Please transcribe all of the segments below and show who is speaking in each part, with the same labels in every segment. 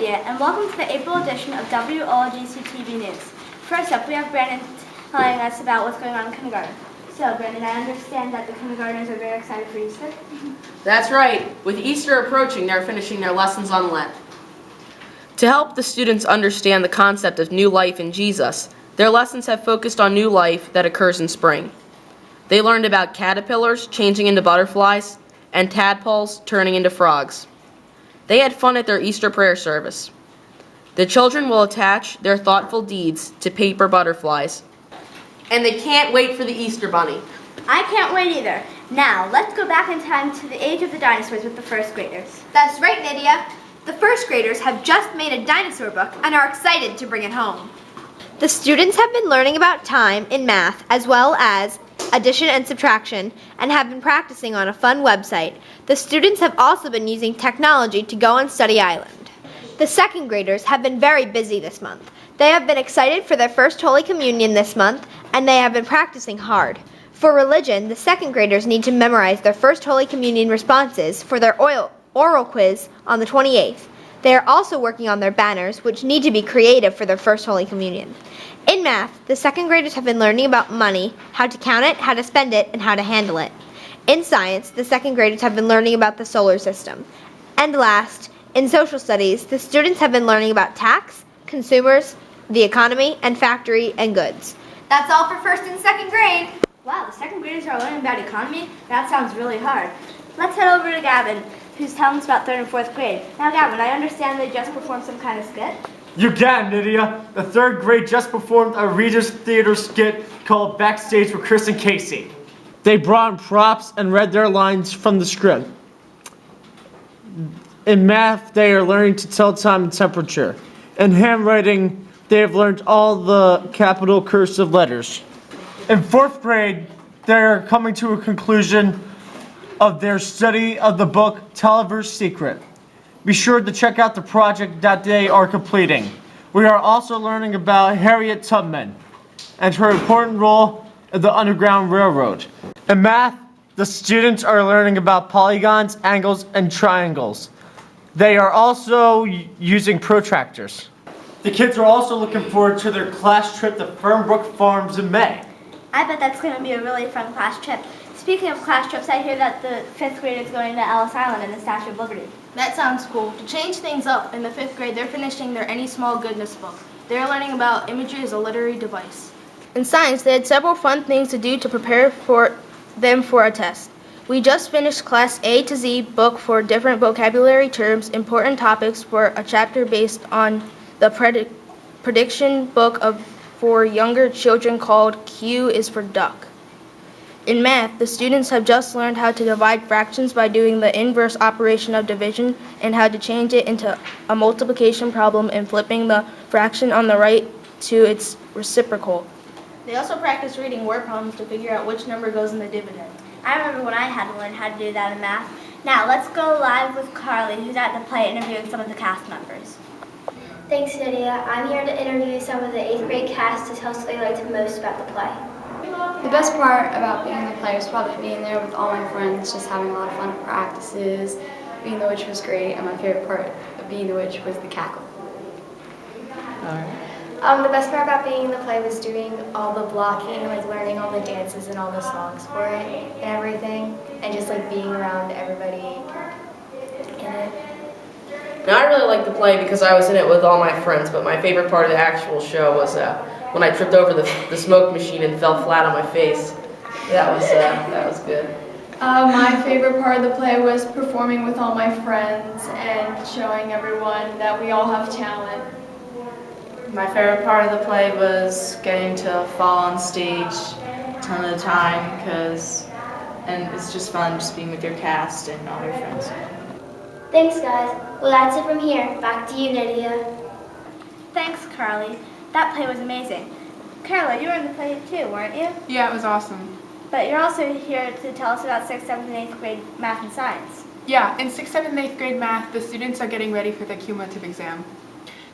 Speaker 1: Lydia, and welcome to the April edition of W-OLGC-TV News. First up, we have Brandon telling us about what's going on in kindergarten. So, Brandon, I understand that the kindergartners are very excited for Easter.
Speaker 2: That's right. With Easter approaching, they're finishing their lessons on Lent. To help the students understand the concept of new life in Jesus, their lessons have focused on new life that occurs in spring. They learned about caterpillars changing into butterflies and tadpoles turning into frogs. They had fun at their Easter prayer service. The children will attach their thoughtful deeds to paper butterflies. And they can't wait for the Easter bunny.
Speaker 1: I can't wait either. Now, let's go back in time to the age of the dinosaurs with the first graders.
Speaker 3: That's right, Nydia. The first graders have just made a dinosaur book and are excited to bring it home. The students have been learning about time in math as well as addition and subtraction and have been practicing on a fun website. The students have also been using technology to go on Study Island. The second graders have been very busy this month. They have been excited for their first Holy Communion this month and they have been practicing hard. For religion, the second graders need to memorize their first Holy Communion responses for their oral quiz on the 28th. They are also working on their banners, which need to be creative for their first Holy Communion. In math, the second graders have been learning about money, how to count it, how to spend it, and how to handle it. In science, the second graders have been learning about the solar system. And last, in social studies, the students have been learning about tax, consumers, the economy, and factory and goods. That's all for first and second grade.
Speaker 1: Wow, the second graders are learning about economy? That sounds really hard. Let's head over to Gavin, who's telling us about third and fourth grade. Now, Gavin, I understand they just performed some kind of skit.
Speaker 4: You got it, Nydia. The third grade just performed a Regis Theater skit called Backstage with Chris and Casey. They brought in props and read their lines from the script. In math, they are learning to tell time and temperature. In handwriting, they have learned all the capital cursive letters. In fourth grade, they're coming to a conclusion of their study of the book Tulliver's Secret. Be sure to check out the project that they are completing. We are also learning about Harriet Tubman and her important role in the Underground Railroad. In math, the students are learning about polygons, angles, and triangles. They are also using protractors. The kids are also looking forward to their class trip to Fernbrook Farms in May.
Speaker 1: I bet that's going to be a really fun class trip. Speaking of class trips, I hear that the fifth grade is going to Ellis Island and the Statue of Liberty.
Speaker 5: That sounds cool. To change things up, in the fifth grade, they're finishing their Any Small Goodness book. They're learning about imagery as a literary device. In science, they had several fun things to do to prepare for them for a test. We just finished Class A to Z book for different vocabulary terms, important topics for a chapter based on the prediction book for younger children called Q is for Duck. In math, the students have just learned how to divide fractions by doing the inverse operation of division and how to change it into a multiplication problem and flipping the fraction on the right to its reciprocal. They also practice reading word problems to figure out which number goes in the dividend.
Speaker 1: I remember when I had to learn how to do that in math. Now, let's go live with Carly, who's at the play interviewing some of the cast members.
Speaker 6: Thanks, Nydia. I'm here to interview some of the 8th grade cast to tell us what they liked most about the play.
Speaker 7: The best part about being in the play was probably being there with all my friends, just having a lot of fun at practices. Being the witch was great, and my favorite part of being the witch was the cackle.
Speaker 6: The best part about being in the play was doing all the blocking, like learning all the dances and all the songs for it and everything, and just like being around everybody in it.
Speaker 2: Now, I really liked the play because I was in it with all my friends, but my favorite part of the actual show was when I tripped over the smoke machine and fell flat on my face. That was good.
Speaker 8: My favorite part of the play was performing with all my friends and showing everyone that we all have talent.
Speaker 9: My favorite part of the play was getting to fall on stage a ton of the time and it's just fun just being with your cast and all your friends.
Speaker 6: Thanks, guys. Well, that's it from here. Back to you, Nydia.
Speaker 1: Thanks, Carly. That play was amazing. Carla, you were in the play too, weren't you?
Speaker 10: Yeah, it was awesome.
Speaker 1: But you're also here to tell us about 6th, 7th, and 8th grade math and science.
Speaker 10: Yeah, in 6th, 7th, and 8th grade math, the students are getting ready for their cumulative exam.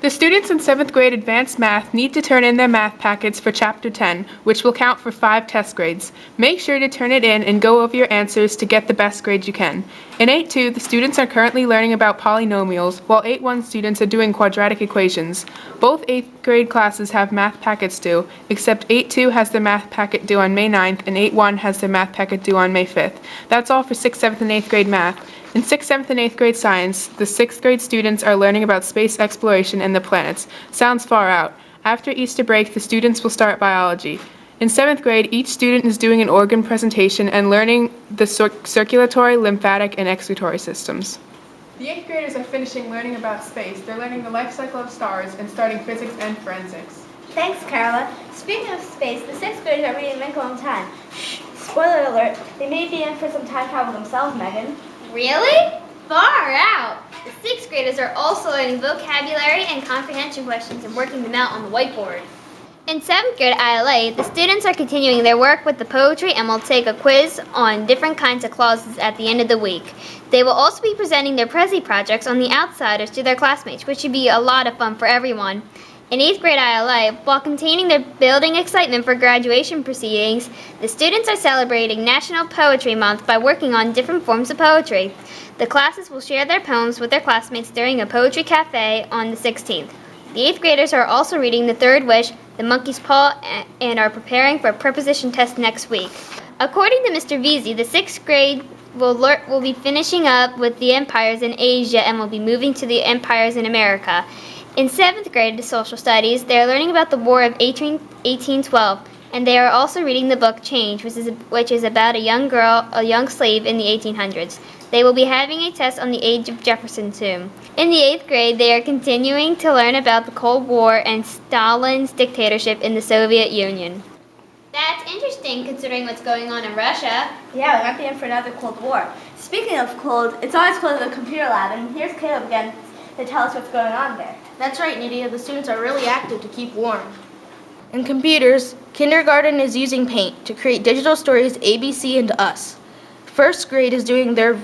Speaker 10: The students in 7th grade advanced math need to turn in their math packets for Chapter 10, which will count for 5 test grades. Make sure to turn it in and go over your answers to get the best grade you can. In 8-2, the students are currently learning about polynomials, while 8-1 students are doing quadratic equations. Both 8th grade classes have math packets due, except 8-2 has their math packet due on May 9th and 8-1 has their math packet due on May 5th. That's all for 6th, 7th, and 8th grade math. In 6th, 7th, and 8th grade science, the 6th grade students are learning about space exploration and the planets. Sounds far out. After Easter break, the students will start biology. In 7th grade, each student is doing an organ presentation and learning the circulatory, lymphatic, and excretory systems. The 8th graders are finishing learning about space. They're learning the life cycle of stars and starting physics and forensics.
Speaker 1: Thanks, Carla. Speaking of space, the 6th graders are reading Wrinkle in Time. Shh, spoiler alert, they may be in for some time travel themselves, Megan.
Speaker 3: Really? Far out! The 6th graders are also learning vocabulary and comprehension questions and working them out on the whiteboard. In 7th grade ILA, the students are continuing their work with the poetry and will take a quiz on different kinds of clauses at the end of the week. They will also be presenting their Prezi projects on the Outsiders to their classmates, which should be a lot of fun for everyone. In 8th grade ILA, while containing their building excitement for graduation proceedings, the students are celebrating National Poetry Month by working on different forms of poetry. The classes will share their poems with their classmates during a poetry cafe on the 16th. The 8th graders are also reading The Third Wish, The Monkey's Paw, and are preparing for a preposition test next week. According to Mr. Veazey, the 6th grade will be finishing up with the empires in Asia and will be moving to the empires in America. In 7th grade social studies, they are learning about the War of 1812, and they are also reading the book Change, which is about a young slave in the 1800s. They will be having a test on the age of Jefferson soon. In the 8th grade, they are continuing to learn about the Cold War and Stalin's dictatorship in the Soviet Union. That's interesting considering what's going on in Russia.
Speaker 1: Yeah, we might be in for another Cold War. Speaking of cold, it's always cold at the computer lab, and here's Caleb again to tell us what's going on there.
Speaker 5: That's right, Nydia. The students are really active to keep warm. In computers, kindergarten is using Paint to create digital stories ABC and Us. 1st grade is doing their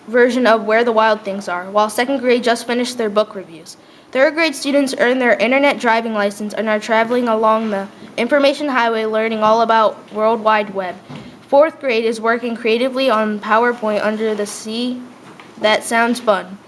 Speaker 5: version of Where the Wild Things Are, while 2nd grade just finished their book reviews. 3rd grade students earned their internet driving license and are traveling along the information highway learning all about World Wide Web. 4th grade is working creatively on PowerPoint under the sea. That sounds fun.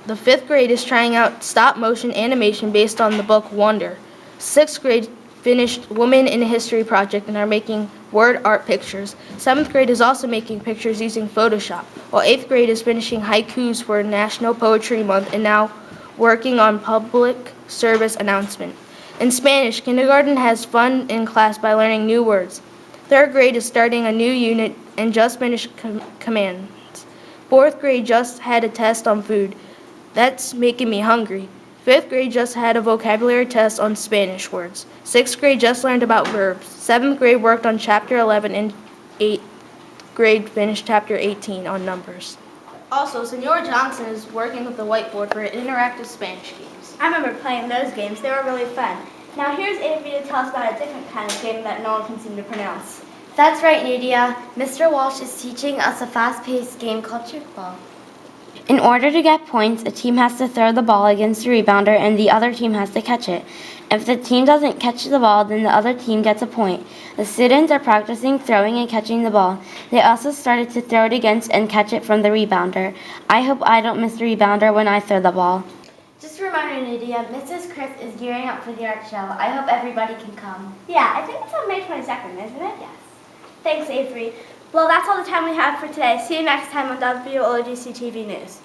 Speaker 5: The 5th grade is trying out stop-motion animation based on the book Wonder. 6th grade finished Women in History project and are making word art pictures. 7th grade is also making pictures using Photoshop, while 8th grade is finishing haikus for National Poetry Month and now working on public service announcement. In Spanish, kindergarten has fun in class by learning new words. 3rd grade is starting a new unit and just finished commands. 4th grade just had a test on food. That's making me hungry. 5th grade just had a vocabulary test on Spanish words. 6th grade just learned about verbs. 7th grade worked on Chapter 11 and 8th grade finished Chapter 18 on numbers. Also, Senor Johnson is working with the whiteboard for interactive Spanish games.
Speaker 1: I remember playing those games. They were really fun. Now here's Avery to tell us about a different kind of game that no one can seem to pronounce.
Speaker 11: That's right, Nydia. Mr. Walsh is teaching us a fast-paced game called kickball. In order to get points, a team has to throw the ball against the rebounder and the other team has to catch it. If the team doesn't catch the ball, then the other team gets a point. The students are practicing throwing and catching the ball. They also started to throw it against and catch it from the rebounder. I hope I don't miss the rebounder when I throw the ball. Just a reminder, Nydia, Mrs. Chris is gearing up for the art show. I hope everybody can come.
Speaker 1: Yeah, I think it's on May 22nd, isn't it? Yes. Thanks, Avery. Well, that's all the time we have for today. See you next time on W-OLGC-TV News.